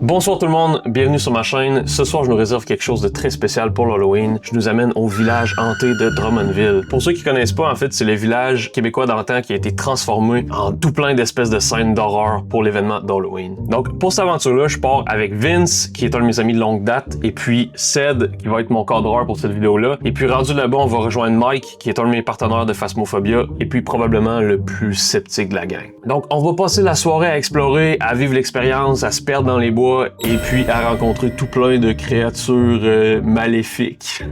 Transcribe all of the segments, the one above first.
Bonsoir tout le monde, bienvenue sur ma chaîne. Ce soir, je nous réserve quelque chose de très spécial pour l'Halloween. Je nous amène au village hanté de Drummondville. Pour ceux qui connaissent pas, en fait, c'est le village québécois d'antan qui a été transformé en tout plein d'espèces de scènes d'horreur pour l'événement d'Halloween. Donc, pour cette aventure-là, je pars avec Vince, qui est un de mes amis de longue date, et puis Ced, qui va être mon cadreur pour cette vidéo-là. Et puis, rendu là-bas, on va rejoindre Mike, qui est un de mes partenaires de Phasmophobia, et puis probablement le plus sceptique de la gang. Donc, on va passer la soirée à explorer, à vivre l'expérience, à se perdre dans les bois, et puis à rencontrer tout plein de créatures maléfiques.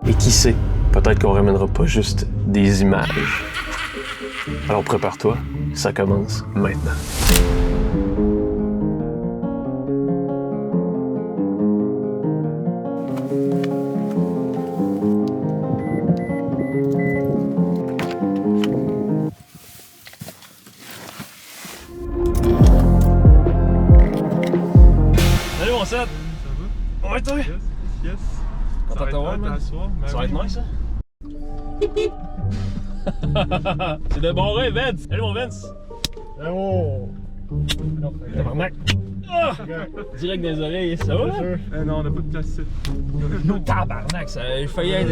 Et qui sait, peut-être qu'on ramènera pas juste des images. Alors prépare-toi, ça commence maintenant. Salut mon set! Ça va? Ouais toi? Yes, yes. Content de t'avoir, man. Ça va être nice, ça? C'est de bon rêve, Vince! Salut mon Vince! Oh! Tabarnak! Ah! Direct dans les oreilles, ça va? Non, on n'a pas de place ici. Tabarnak, ça a failli être...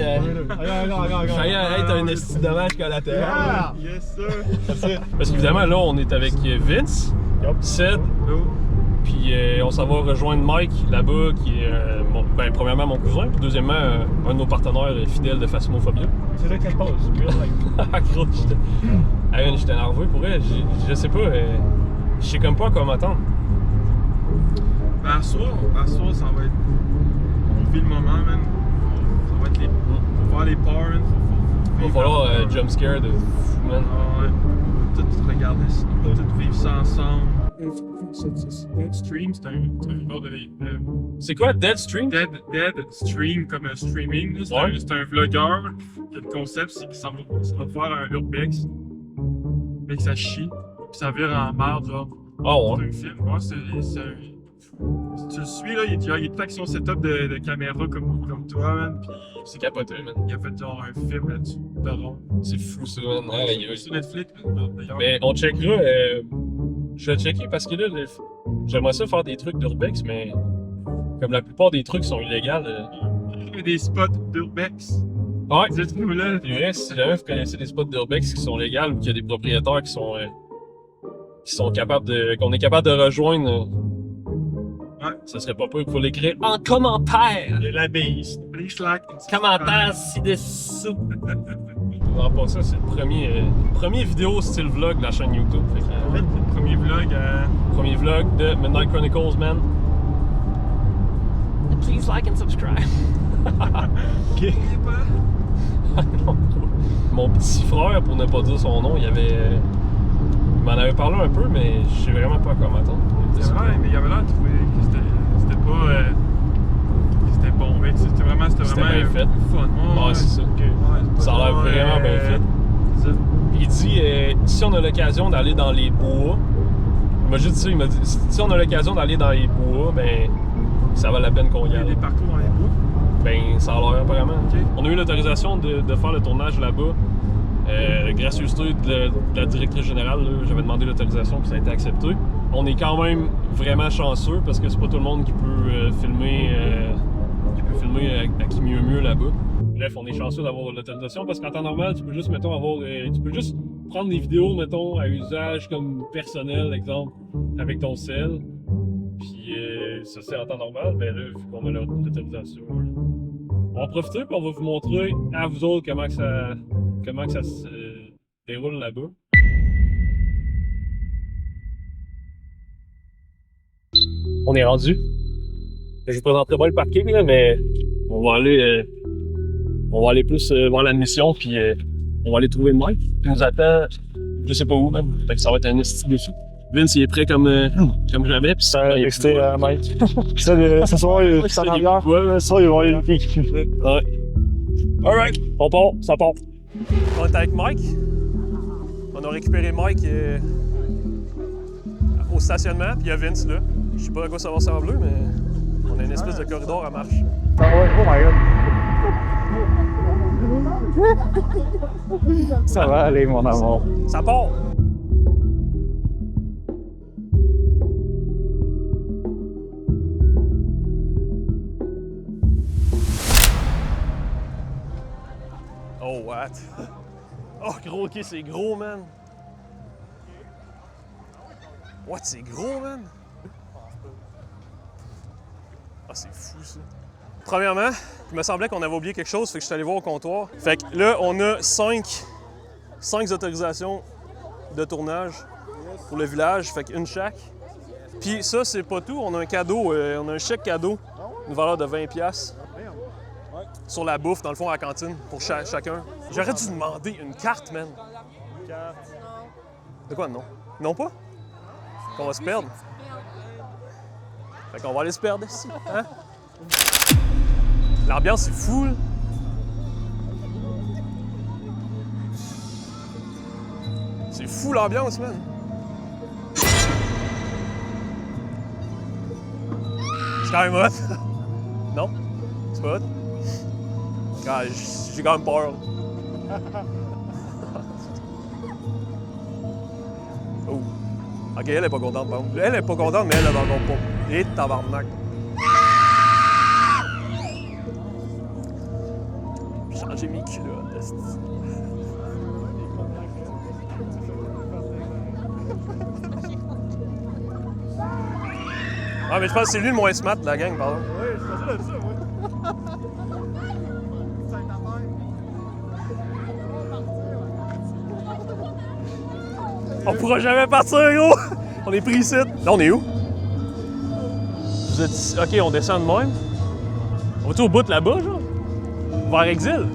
failli être un esti dommage collatéral. Yes, sir! Parce qu'évidemment, là, on est avec Vince, Ced, puis on s'en va rejoindre Mike là-bas, qui est, premièrement mon cousin, puis deuxièmement, un de nos partenaires fidèles de Phasmophobia. C'est là qu'elle passe, Gros, j'étais nerveux pour elle, je sais pas, je sais comme pas comment m'attendre. Ben, à soir, ça va être. On vit le moment, man. Ça va être les. Faut faire les parts, man. Il va falloir jumpscare de fou, man. Ah ouais. On va tout regarder ça. On va tout vivre ça ensemble. Deadstream, c'est un genre de. C'est quoi, Deadstream? Deadstream, comme un streaming. C'est un vlogueur. Le concept, c'est qu'il s'en va faire un urbex. Mais que ça chie. Puis ça vire en merde, genre. Oh, ouais. C'est un film. Ouais, c'est un. Si tu le suis, là, il y a tout avec son setup de caméra comme toi, man. Puis C'est capoté, man. il a fait genre un film là-dessus, de rond. C'est fou, ça, man. C'est sur Netflix, d'ailleurs. Mais on checkera. Je vais checker parce que là, j'aimerais ça faire des trucs d'urbex, mais comme la plupart des trucs sont illégaux. Il y a des spots d'urbex. Ouais, Dites-nous là. c'est vrai, si jamais vous connaissez des spots d'urbex qui sont légaux ou qu'il y a des propriétaires qui sont capables de. Qu'on est capable de rejoindre. Ouais. Ça serait pas peu qu'il faut l'écrire en commentaire! De la base. Please like. Commentaire ci-dessous! En passant, c'est le premier vidéo style vlog de la chaîne YouTube. Fait que, En fait, le premier vlog premier vlog de Midnight Chronicles, man. Please like and subscribe. Ok. Mon petit frère, pour ne pas dire son nom, il m'en avait parlé un peu, mais je sais vraiment pas comment attendre. C'est vrai, mais il avait l'air de trouver que c'était pas. Que c'était bon, mais c'était vraiment bien fait. fun. Ouais, c'est ça. Ouais, Ça a l'air vraiment bien fait. C'est ça. Il dit, si on a l'occasion d'aller dans les bois, il m'a juste dit ça, il m'a dit, si on a l'occasion d'aller dans les bois, ben, ça vaut la peine qu'on y Il y a aille. des parcours dans les bois. Ben, ça a l'air apparemment. Ok. On a eu l'autorisation de faire le tournage là-bas. Gracieuseté de la directrice générale, là, j'avais demandé l'autorisation puis ça a été accepté. On est quand même vraiment chanceux parce que c'est pas tout le monde qui peut filmer à qui mieux là-bas. Bref, on est chanceux d'avoir l'autorisation parce qu'en temps normal, tu peux juste, mettons, tu peux juste prendre des vidéos, mettons, à usage comme personnel, exemple, avec ton cell. Puis ça, c'est en temps normal, mais là, vu qu'on a l'autorisation, on va profiter puis on va vous montrer à vous autres comment que ça se déroule là-bas. On est rendu. Je vous présenterai pas le parking, là, mais on va aller plus voir l'admission, puis on va aller trouver Mike. Il nous attend, je sais pas où même. Fait que ça va être un esti dessus. Vince, il est prêt comme jamais. Puis ça, il est Texté à Mike. Ce soir, il s'en arrière. Ouais, Ça, ils vont aller le piquer. Ouais. Alright, on part, ça part. On est avec Mike. On a récupéré Mike au stationnement, puis il y a Vince là. Je sais pas à quoi ça va ressembler, mais on a une espèce de corridor à marche. Ah ouais, oh my god. Ça va aller, mon amour. Ça part! What? Oh, gros, ok, c'est gros, man. What, c'est gros, man? Ah, c'est fou, ça. Premièrement, il me semblait qu'on avait oublié quelque chose, fait que je suis allé voir au comptoir. Fait que là, on a 5 autorisations de tournage pour le village, fait qu'une chaque. Puis ça, c'est pas tout, on a un cadeau, on a un chèque cadeau, une valeur de 20$ sur la bouffe, dans le fond, à la cantine, pour chacun. J'aurais dû demander une carte, man. Une carte. De quoi, non? Non pas? Qu'on va se perdre. Fait qu'on va aller se perdre ici, hein? L'ambiance est fou, là. C'est fou l'ambiance, man. C'est quand même hot. Non? C'est pas hot? Ah, j'ai quand même peur. Oh. Ok, elle est pas contente, par contre. Elle est pas contente, mais elle est encore pas. Et tabarnak. J'ai changé mes culottes, esti. Ah, mais je pense que c'est lui le moins smart de la gang, pardon. Oui, je pensais de ça, oui. On pourra jamais partir, gros! On est pris ici. Là, on est où? Vous êtes ici? Ok, on descend de même. On va-tu au bout de là-bas, genre? Vers Exil?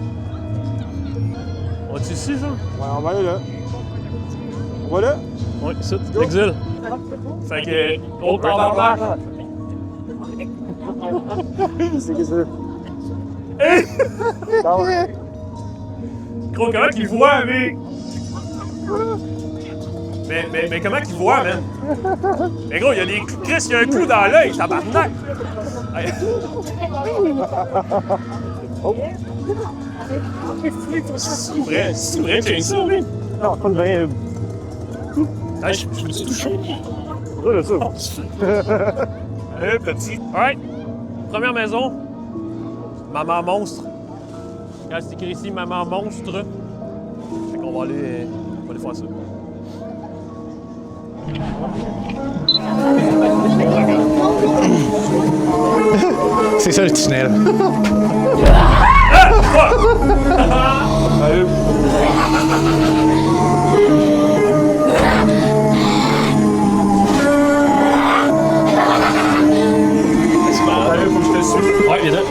On va-tu ici, genre? Ouais, on va aller là. On va là? Oui, ici, Exil. Fait que, au tabarnak! C'est que c'est. Hey! Ah ouais. Gros, comment qu'il voit, mec? Mais comment qu'il voit, man? Mais gros, il y a des Chris, il y a un clou dans l'œil, tabarnak! Hey. Oh. C'est vrai qu'il y a ça, oui? Non, pas de vrai. Hey, je me suis touché. Ouais, là, ça. Petit. Alright. Première maison. Maman monstre. Quand c'est écrit ici, maman monstre. Fait qu'on va aller faire ça. C'est ça le tunnel. Allez, faut que je te suive. Ouais, viens là.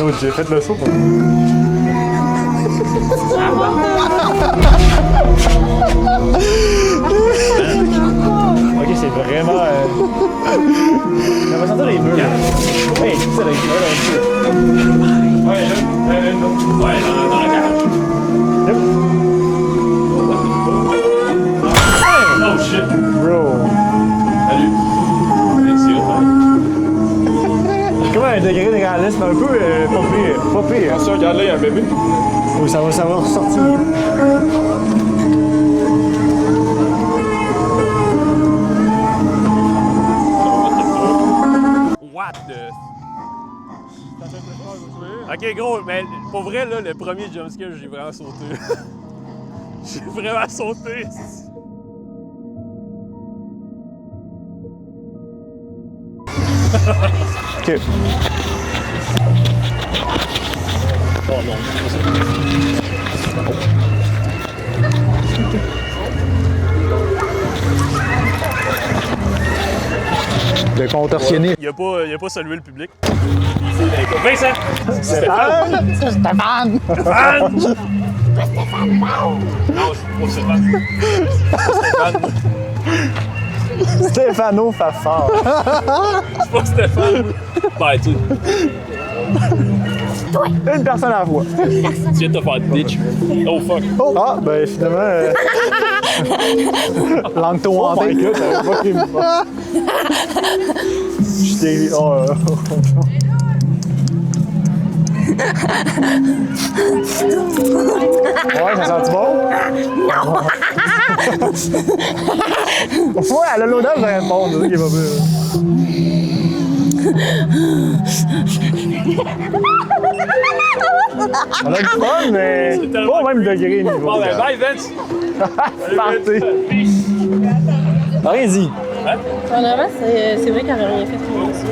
Oh, j'ai fait le saut. Ok, c'est vraiment. On va sentir les murs. Hey, c'est la gueule un peu. Ouais, là. Ouais, dans la cage. Oh shit. Bro. Salut. Comment un degré de réalisme un peu pas pire. Pas pire. Attention, regarde là, il y a un bébé. Oui, ça va ressortir. What the... Ok, gros, mais pour vrai, là, le premier jumpscare, j'ai vraiment sauté. J'ai vraiment sauté. Ok. Oh non, Le contorsionné. il a pas salué le public. Vincent! Stéphane! Stéphane! Stéphane! Non, je suis pas Stéphane. Stéphano Fafard. Je suis pas Stéphane. Ben, tu Une personne à la fois. viens de te faire ditch. Oh fuck. Oh. Ah, ben finalement. Langue-toi Oh hantée. my god, t'avais pas pris le pas. J'étais. Oh, Ouais, ça sent bon? Non! Ouais, elle a l'odeur d'un monde, c'est ça qui est pas pire. On a du fun, mais pas au même degré niveau. Bon, ben, bye, Vince! Parti. Allez-y. Honnêtement, c'est vrai qu'elle avait rien fait pour moi aussi.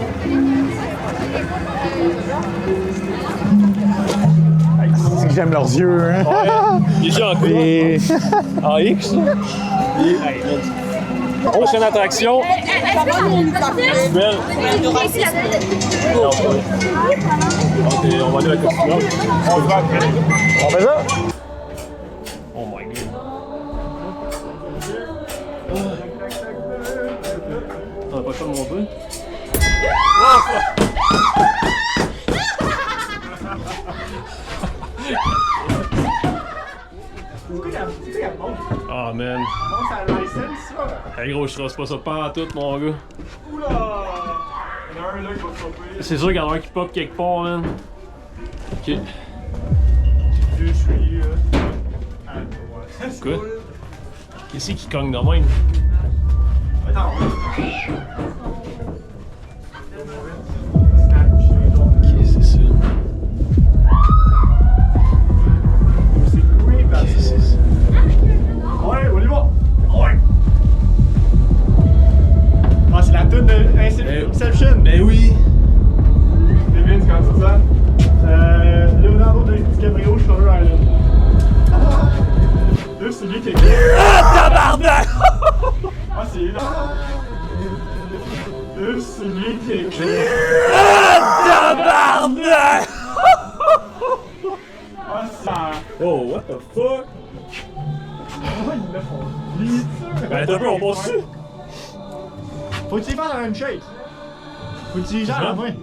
C'est que j'aime leurs yeux, hein. Les gens en Et... En X, là. Prochaine attraction. Belle. Non, pas. On va aller à la costume. On va après. On fait ça? Oh my god. T'en as pas le choix de monter? Ah, man. Hey gros, je trace pas ça pas à tout, mon gars. Oula! Il y en a un là qui va stopper. C'est sûr qu'il y en a un qui pop quelque part, man. Ok. Je suis... Quoi? Qu'est-ce qui cogne de même? Attends. Ok, c'est ça. Ok, c'est ça. Ouais, on y va! Ouais! Ah, c'est la tune de Inception! Ben oui! Devine, c'est quand ça? Leonardo DiCaprio, Shutter Island. Là, c'est lui qui a... Ah, tabarnak! Ah, c'est là! Là, c'est lui qui a écrit... Tabarnak! Ah, ça... Oh, what the fuck? Oh, ils me font vite! Ben, t'as peu, on passe dessus. Faut que tu y fasses un shake! Faut que tu y gères la main!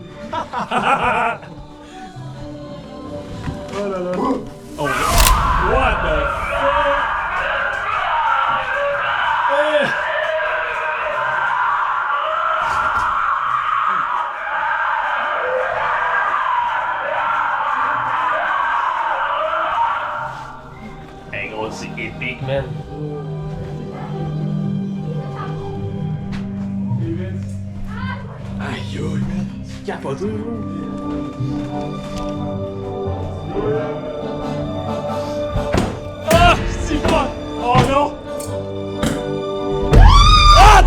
Oh là là! Oh, what the fuck? Eh! Hey gros, c'est épique, man. Aïe, aïe, man. C'est capoté, Ah! C'est pas! Oh non! Ah!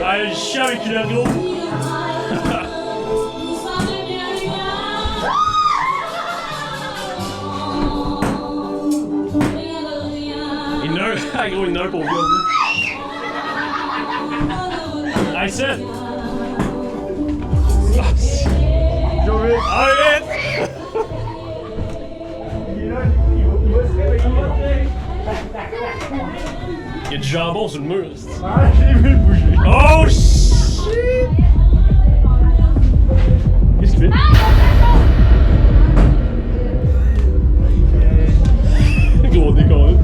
Allez, le chien avec le gros! Il y en a un, ah gros, il y en a un pour vous. I said! Ah, si. Joey! Allez, vite! Il est là, il va se réveiller! Il y a du jambon sur le mur. Ah, j'ai vu le bouger! Oh shit! Qu'est-ce qu'il fait? Gros décolle.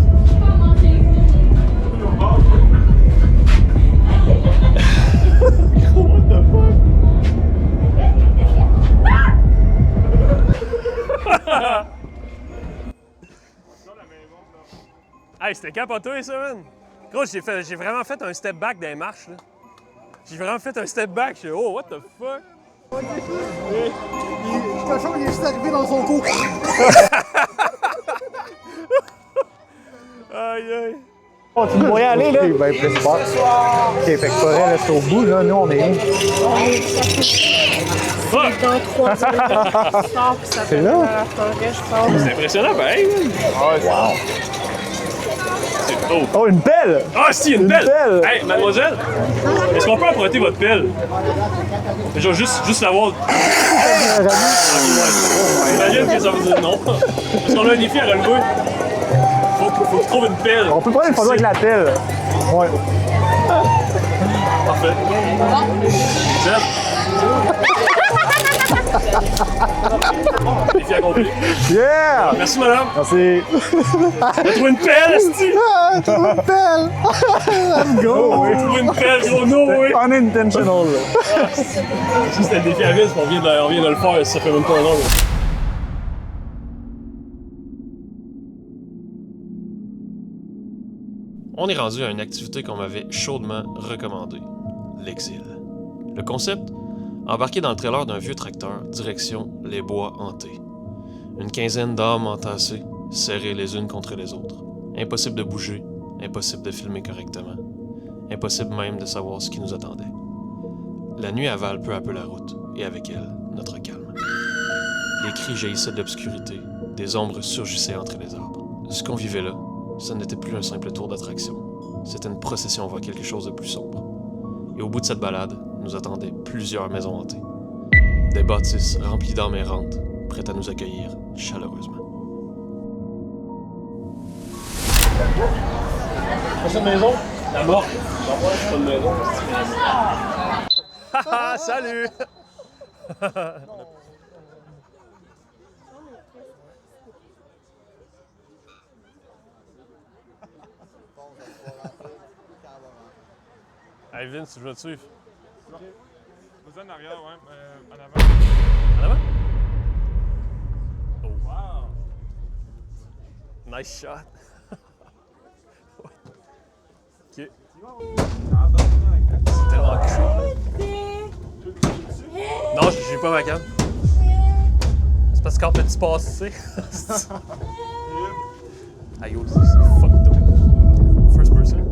What the fuck? Hey, c'était capoté ça, man! Gros, j'ai vraiment fait un step back dans les marches, là. J'ai vraiment fait un step back, je suis oh, what the fuck? Le cochon, il est juste arrivé dans son cou. Aïe, aïe! Oh, tu me voyais aller, là? Ok, ben, plus fort. Ok, fait que Forêt reste au bout, là. Nous, on est où? Fuck! Dans 3 heures, je sors, puis ça fait là? mal à la forêt, je sors. C'est impressionnant, pareil, man! Wow. C'est beau! Oh, une pelle! Ah, si, une pelle! pelle! Hey, mademoiselle! Est-ce qu'on peut emprunter votre pelle? Je vais juste l'avoir. J'imagine que ça veut dire non. Parce qu'on a un défi à relever. Faut que tu trouves une pelle. On peut prendre une photo avec la pelle. Ouais. Parfait. Zed. Défi accompli. Yeah! Merci, madame. Merci. T'as trouvé une pelle, esti? Ah, tu me pelle! Let's go! T'as trouvé une pelle, gros, no way. Unintentional. Ça, c'était le défi à vis, on vient de le faire, ça fait même pas un an. On est rendu à une activité qu'on m'avait chaudement recommandée, l'exil. Le concept? Embarquer dans le trailer d'un vieux tracteur, direction les bois hantés. Une quinzaine d'âmes entassées, serrées les unes contre les autres. Impossible de bouger, impossible de filmer correctement. Impossible même de savoir ce qui nous attendait. La nuit avale peu à peu la route, et avec elle, notre calme. Des cris jaillissaient de l'obscurité, des ombres surgissaient entre les arbres. Ce qu'on vivait là, ce n'était plus un simple tour d'attraction. C'était une procession vers quelque chose de plus sombre. Et au bout de cette balade, nous attendaient plusieurs maisons hantées. Des bâtisses remplies d'âmes errantes, prêtes à nous accueillir chaleureusement. Prochaine maison, la morte. J'en c'est pas une maison. Haha, salut! Hey Vince, tu veux te suivre? Vas-y en arrière, ouais. En avant. En avant? Oh. Wow! Nice shot! Ok. C'est tellement cool. Non, j'ai pas ma cam. C'est parce qu'en petit passe, tu sais. Aïe, oh, c'est fucked up. First person.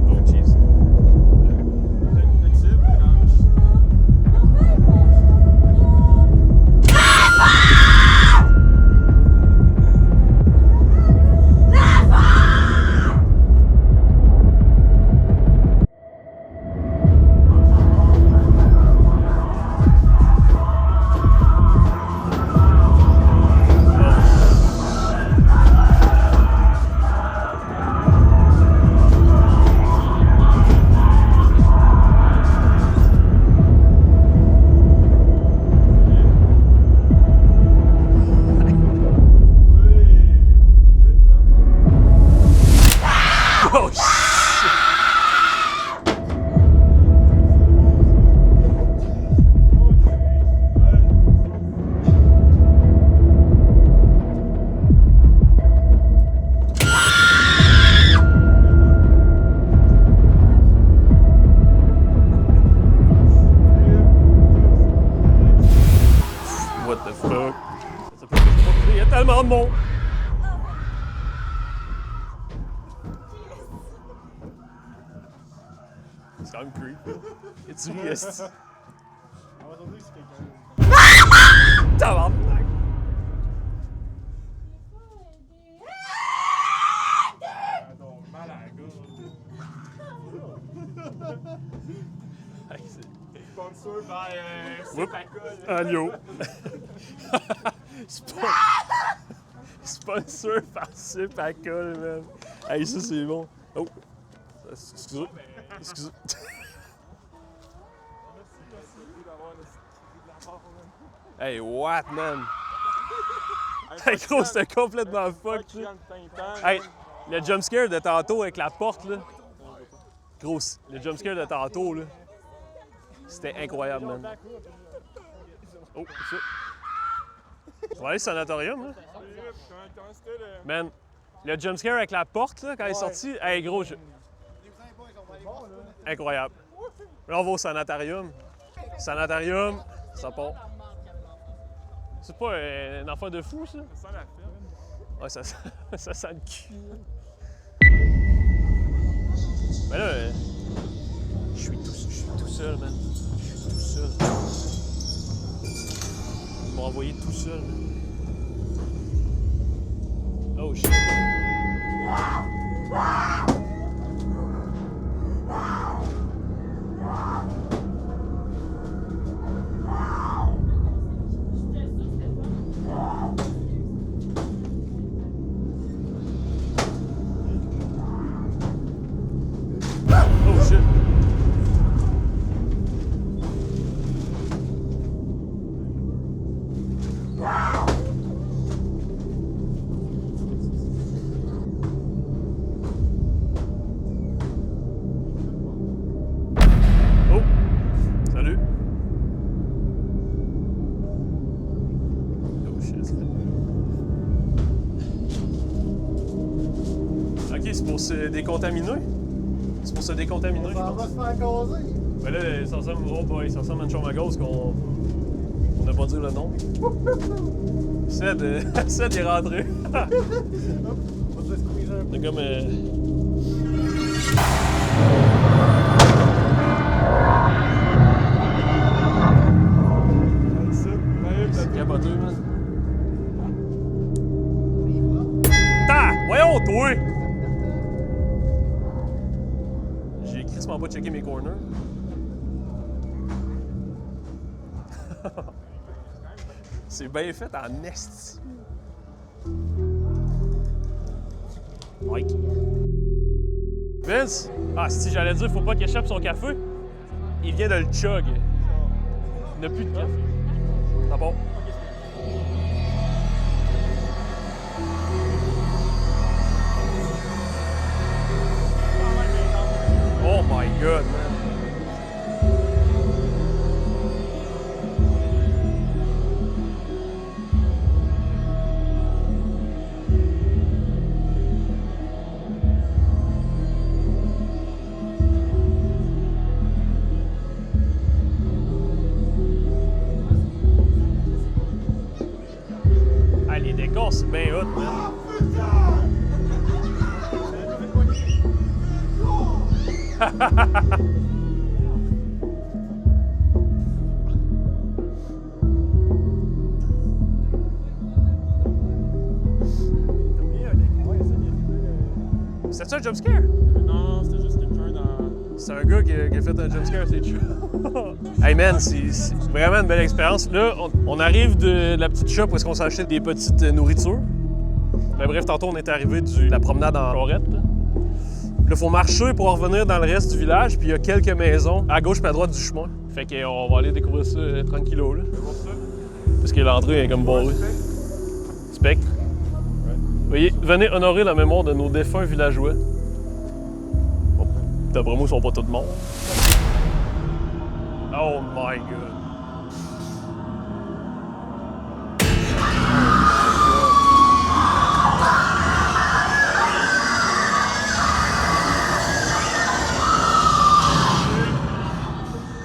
Oh, jeez. Oh shit! What the fuck? Il y a tellement de monde! C'est quand même creepy. Es-tu ri, esti? Tabarnak! Mal à la Hey, c'est- Sponsor by Whoop. Sepacol. Agneau. Sponsor par Sepacol, man. Hey, ça c'est bon. Oh. Excusez. Excusez. Hey, what, man? Hey, gros, c'était complètement fuck, là. Hey, le jumpscare de tantôt avec la porte, là. Gros, le jumpscare de tantôt, là. C'était incroyable, man. Oh, ça. On va aller au sanatorium, là. Comment c'était le... Man, le jumpscare avec la porte, là, quand il est sorti, hey, gros, incroyable. Là, on va au sanatorium. Sanatorium, ça part. C'est pas un enfant de fou, ça? Ça sent la ferme. Ouais, ça sent le cul. Mais là, je suis tout seul, man. Je suis tout seul. Ils m'ont envoyé tout seul, man. Oh shit. Oh shit. pour se décontaminer. C'est pour se décontaminer, je Ça va pense. se faire causer. Ben là, ça ressemble, oh boy, ça ressemble à une chambre à gauze qu'on n'a pas dit le nom. Ced est rentré. On va se squeezer un peu. C'est comme... C'est capoteux, man. Ta! Voyons, toi! J'ai crissement pas checké mes corners. C'est bien fait en esti. Mike. Vince! Ah, si j'allais dire, faut pas qu'il échappe son café. Il vient de le chug. Il n'a plus de café. D'abord. Oh my god, man. Ah, les décors, c'est bien hot, man. C'était ça un jumpscare? Non, c'était juste quelqu'un dans. C'est un gars qui a fait un jumpscare, c'est true. Hey man, c'est vraiment une belle expérience. Là, on arrive de la petite shop où est-ce qu'on s'achète des petites nourritures. Mais bref, tantôt on est arrivé de la promenade en charrette. Là, il faut marcher pour revenir dans le reste du village, puis il y a quelques maisons à gauche et à droite du chemin. Fait qu'on va aller découvrir ça tranquillo, là. Parce que l'entrée est comme barrée. Spectre. Veuillez, venez honorer la mémoire de nos défunts villageois. Bon, d'après moi, ils sont pas tous morts. Oh my god.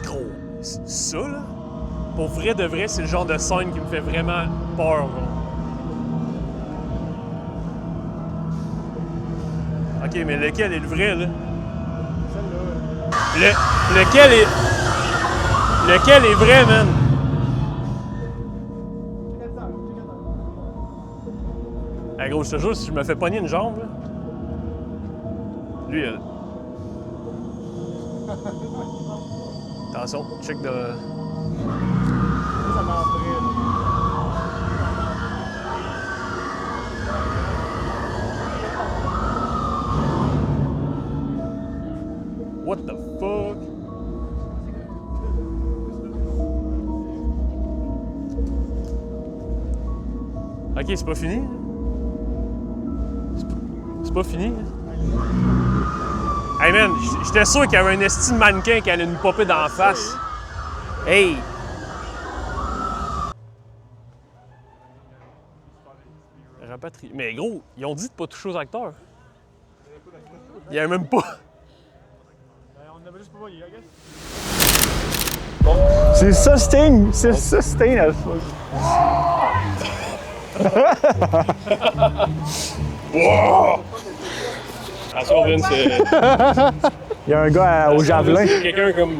Gros, ça là, pour vrai de vrai, c'est le genre de scène qui me fait vraiment peur. Genre. Ok, mais lequel est le vrai là? Lequel est vrai, man? Hey, gros, je te jure, si je me fais pogner une jambe, là, lui, attention, check de... Ça m'en ferait. What the fuck? Ok, c'est pas fini? C'est pas fini? Hey man, j'étais sûr qu'il y avait un esti de mannequin qui allait nous popper dans la face. Hey! Rapatrie. Mais gros, ils ont dit de pas toucher aux acteurs. Il y avait même pas. On avait juste pas voyé, I guess. C'est sustain! C'est sustain à ça. Attention, Vince, c'est Il y a un gars au javelin. quelqu'un comme.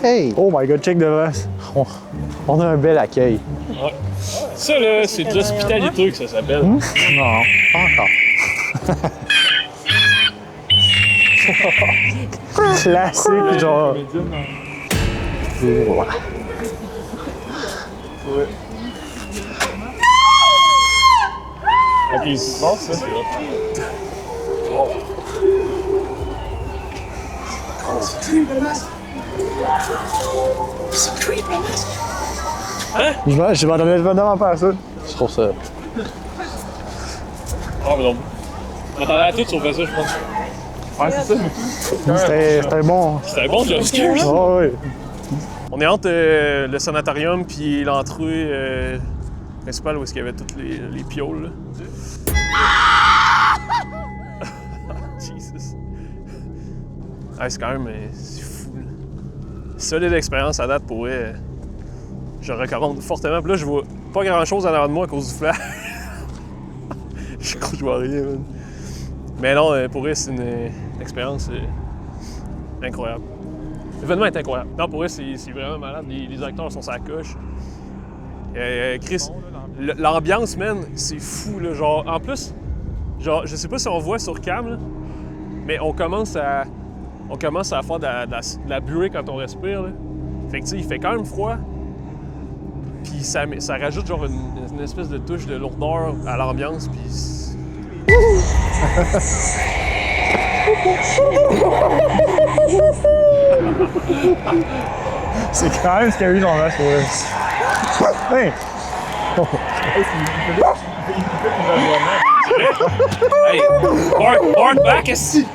Hey! Oh my god, check devant. On a un bel accueil. Ouais. Ça, là, c'est de l'hospitalité que ça s'appelle. Non, pas encore. Classique, genre. Voilà. Ok, c'est bon, ça. Je vais donner vraiment faire ça. Je trouve ça. Ah, mais non. On attendait à tout, on fait ça, je pense. Ouais, c'est ça. C'était bon. C'est un bon jumpscare. Oh, oui. On est entre le sanatorium puis l'entrée principale où est-ce qu'il y avait toutes les pioles. Là. Jesus. Ouais, c'est quand même c'est fou. Là. Solide expérience à date pour eux. Je recommande fortement. Puis là, je vois pas grand-chose en avant de moi à cause du flash. Je crois que je vois rien, man. Mais non, pour eux, c'est une expérience incroyable. L'événement est incroyable. Non, pour eux, c'est vraiment malade. Les acteurs sont sur la coche. Chris, l'ambiance, man, c'est fou, là. Genre, en plus, genre, je sais pas si on voit sur cam, là, mais on commence à faire de la buée quand on respire, là. Fait que, tu sais, il fait quand même froid. Puis ça rajoute, genre, une espèce de touche de lourdeur à l'ambiance, puis... C'est quand même scary dans la soirée. Hey! Hey, bark back, est-ce que...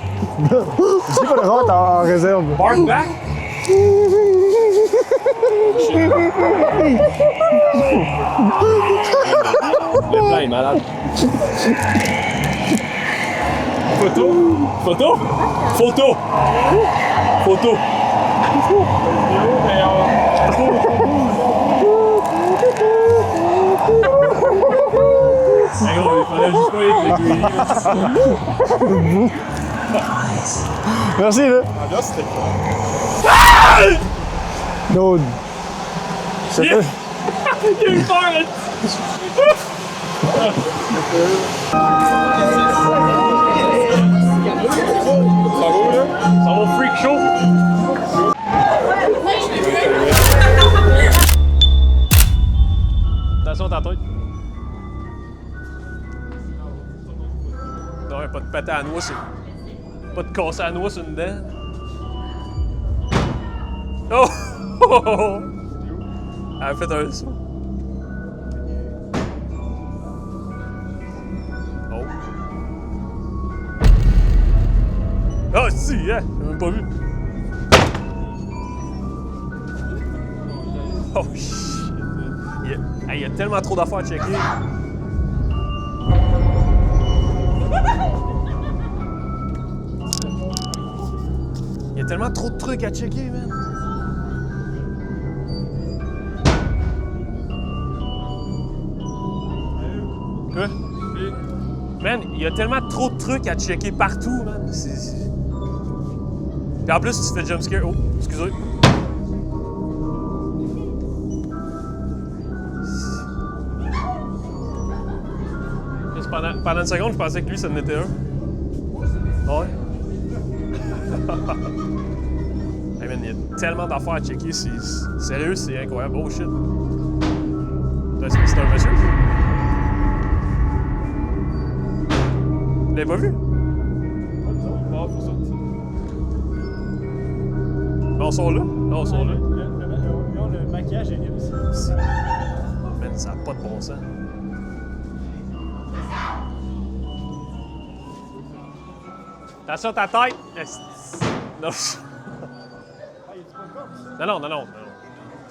C'est pas le rot en réserve. Bark back? Le plan est malade. Photo? Photo? Photo! Photo! Hey gros, il fallait juste pas être aiguillé. Merci, là. Ah, là, c'était quoi? No. C'est Yeah. pas... Il a eu peur, là! Ça va au freak show! Attention à ta tête. Non, pas de péter à la noix, c'est... Pas de casser à la noix sur une dent. Oh! Oh! Oh! Elle a fait un saut. Oh. Ah, si, hein? J'ai même pas vu. Oh, shit. Il y a tellement trop d'affaires à checker. Il y a tellement trop de trucs à checker, man. Quoi? Man, il y a tellement trop de trucs à checker partout, man. Puis en plus, tu te fais jumpscare. Oh, excusez. Pendant une seconde, je pensais que lui, ça en était un. Ouais. Hey man, il y a tellement d'affaires à checker. Sérieux, c'est incroyable. Oh shit. C'est un monsieur? Vous l'avez pas vu? On sort là? Non, on sort là. Le maquillage est libre aussi. Man, ça n'a pas de bon sens. Attention à ta tête! Non. Non.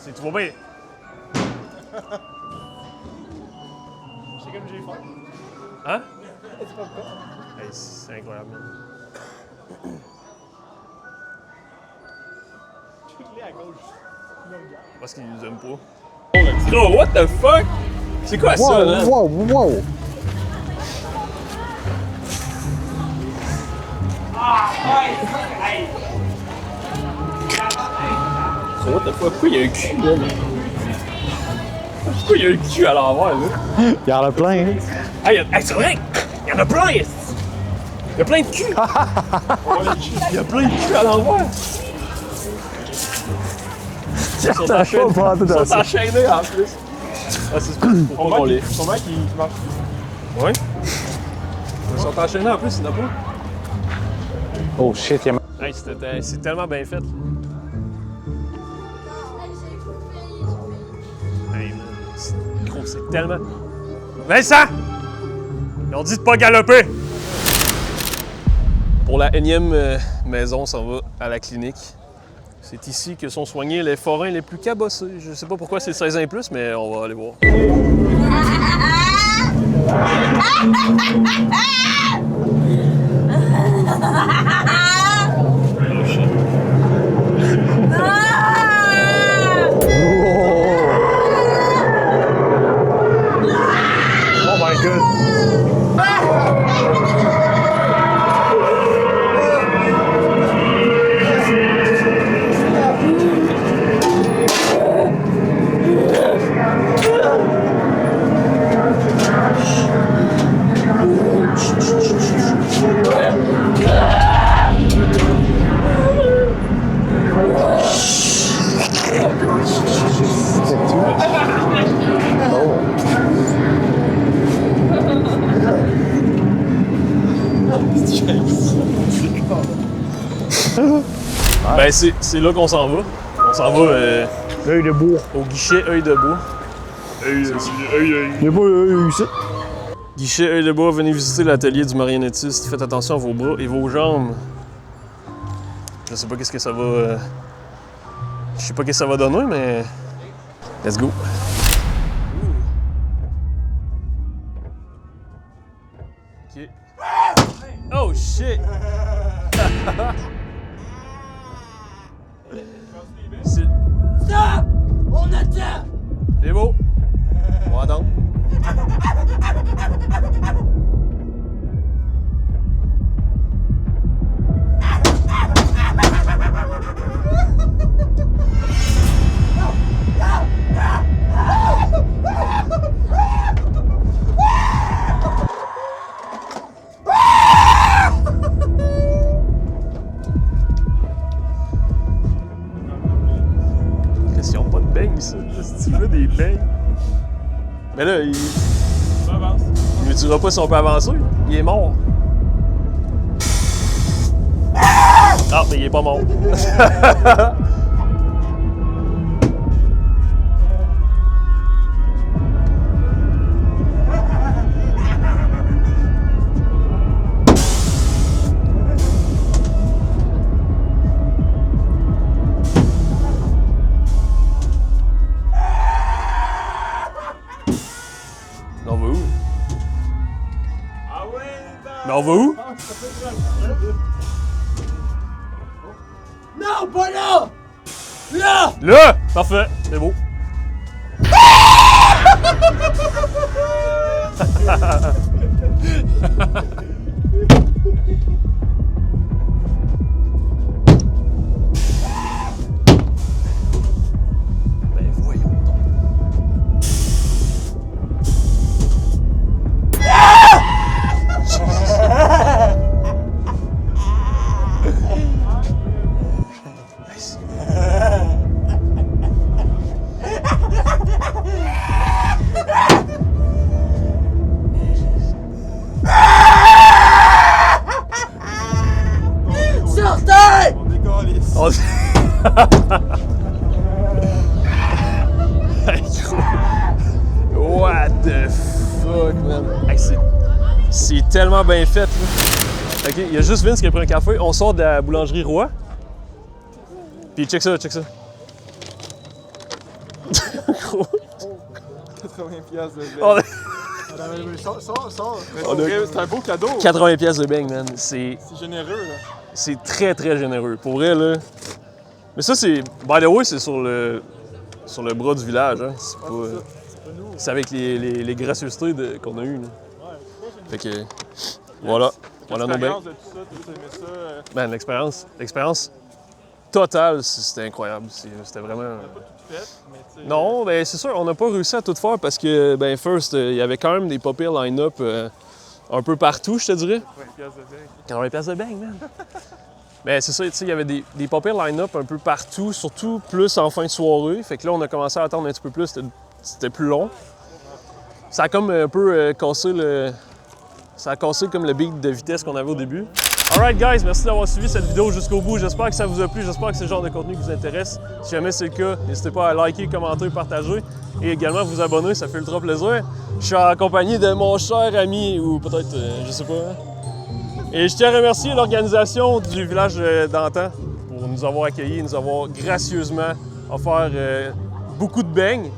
Tu vois bien. C'est comme j'ai fait. Hein? Hey, c'est incroyable. Check-les à gauche. Parce qu'ils nous aiment pas. Gros, what the fuck? C'est quoi ça, là? Wow! What the fuck? Pourquoi il y a un cul, là? Pourquoi il y a un cul à l'envers, là? Il y en a plein, hein? Hey, c'est vrai! Il y en a plein! Il y a plein de cul! Il y a plein de cul à l'envers! Ils sont enchaînés en plus! Ah, c'est pour pas qu'on les... Son mec, il marche. Ouais? Ils sont enchaînés en plus, il n'y en a pas. Oh shit, il y a... Hey, c'est tellement bien fait. Hey, man, gros, c'est tellement... Vincent! Ils ont dit de pas galoper! Pour la énième maison, on s'en va à la clinique. C'est ici que sont soignés les forains les plus cabossés. Je sais pas pourquoi c'est 16 ans et plus, mais on va aller voir. Oh my god! Ben c'est là qu'on s'en va. On s'en va L'œil de bourre. au guichet œil de bois. Il n'y a pas œil ici. Guichet œil de bois, venez visiter l'atelier du marionnettiste. Faites attention à vos bras et vos jambes. Je sais pas qu'est-ce que ça va. Je sais pas qu'est-ce que ça va donner, mais. Let's go! Ok. Oh shit! C'est... Stop! On attend! C'est beau! On va attendre. Ils ont pas de beignes, ça. Si tu veux des beignes. Mais là, il me dira pas si on peut avancer. Il est mort. Ah, mais il est pas mort. On va où? Mais on va où? Non, pas là! Là! Là! Parfait, c'est beau. Ben voyons donc. Sortez! On... Hey, what the fuck, man? Hey, c'est tellement bien fait, là. Ok, il y a juste Vince qui a pris un café. On sort de la boulangerie Roi. Puis check ça, check ça. 80$ de On a- C'est un beau cadeau. 80$ de beignes, man. C'est C'est généreux, là. c'est très, très généreux. Pour vrai, là. Mais ça, c'est... By the way, c'est sur le bras du village, hein. C'est pas... C'est avec les gracieusetés qu'on a eues, là. Fait que... Voilà. Voilà nos beignes. L'expérience de tout ça, t'as aimé ça? Man, l'expérience totale, c'était incroyable. C'était vraiment... Pas tout fait, mais tu sais... Non, ben c'est sûr, on n'a pas réussi à tout faire parce que, ben, first, il y avait quand même des pas pires line-up un peu partout, je te dirais. 20$ de 80$ de bang, man. Mais c'est ça, tu sais, il y avait des pas pires line-up un peu partout, surtout plus en fin de soirée. Fait que là, on a commencé à attendre un petit peu plus, c'était plus long. Ça a comme un peu cassé le... Ça a cassé comme le beat de vitesse qu'on avait au début. Alright guys, merci d'avoir suivi cette vidéo jusqu'au bout. J'espère que ça vous a plu, j'espère que c'est le genre de contenu qui vous intéresse. Si jamais c'est le cas, n'hésitez pas à liker, commenter, partager et également vous abonner, ça fait ultra plaisir. Je suis en compagnie de mon cher ami, ou peut-être, je sais pas, Et je tiens à remercier l'organisation du village d'Antan pour nous avoir accueillis, nous avoir gracieusement offert beaucoup de beignes.